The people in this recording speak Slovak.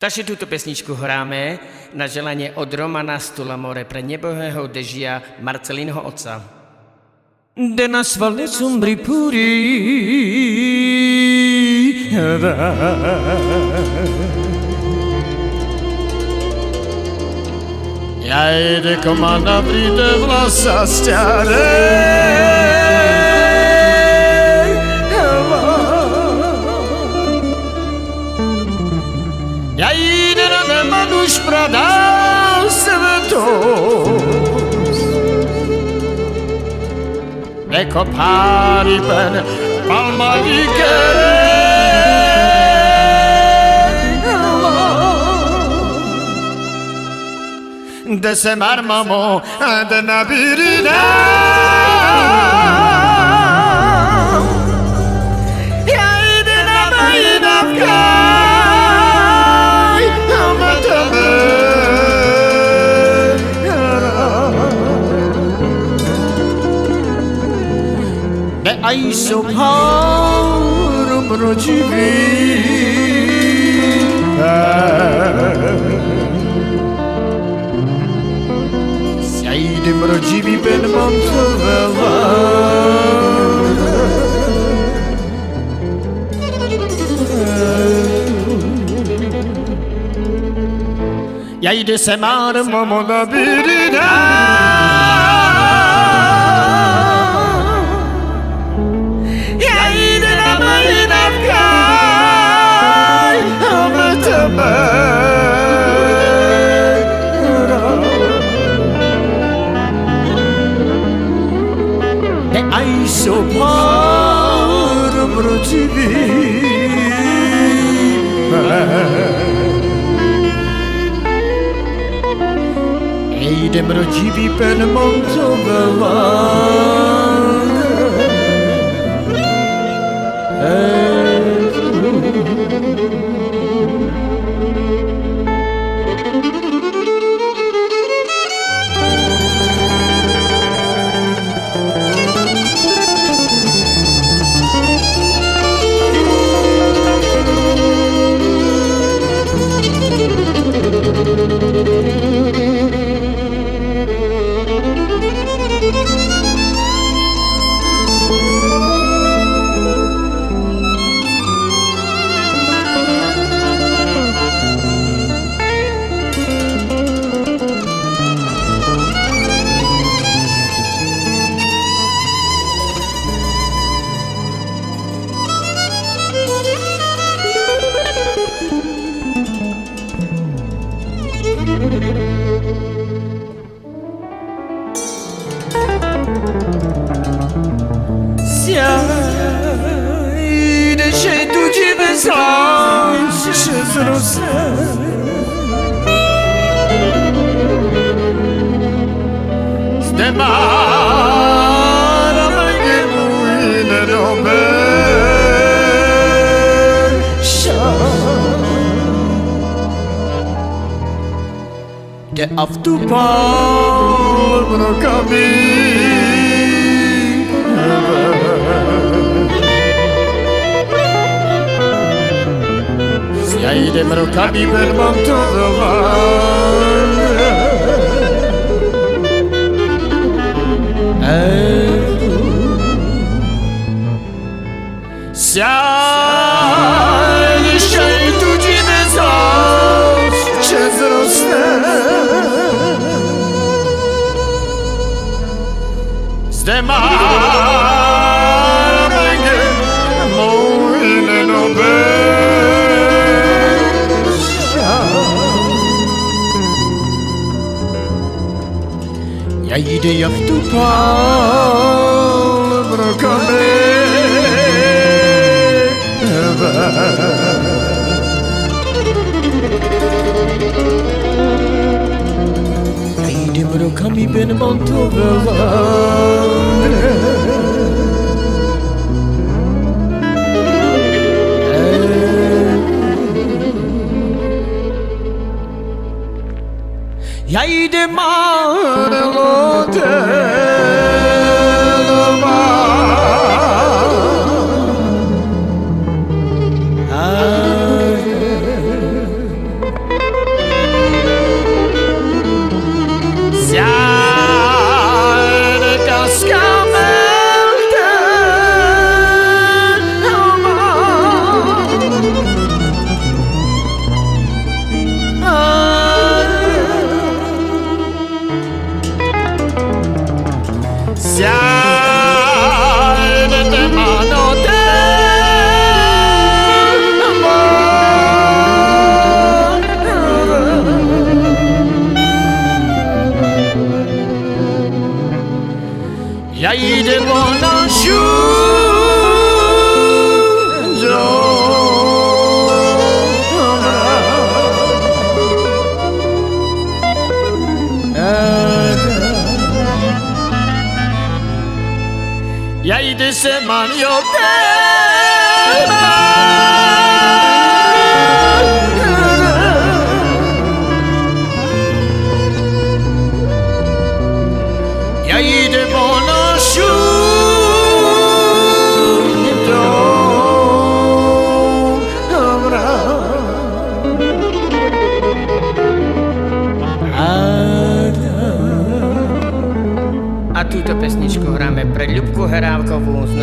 Takže túto pesničku hráme na želanie od Romana z Tulamore pre nebohého Dežia Marcelinho otca. De nas valle sombri puri ja jede komanda pride vlasa stare ja jede na nema duš pradal svetost neko pari ben palma vikere de se marmamo de nabirina ja ide na majina vkaj amatame de aj so párom rodivý idem rodivý ben montovela ja ide se marmamo na birina ja ide na majina vkaj amatame aj so párom rodivý idem rodivý pen montovela Sjajde się tu dziwy słońce zrosne zdemara mnie mój nerobę de avtupal mrokami ja idem rokami ben montovela sjajde się tu dziwy słońce zrosne zdemara mnie mój nerobę ja idę ja w tu pal mrokami ja idę mrokami ben montovela ja idę marlote Manio Ja idę po našu A túto pesničku hráme pre Ľubku Herávkovú z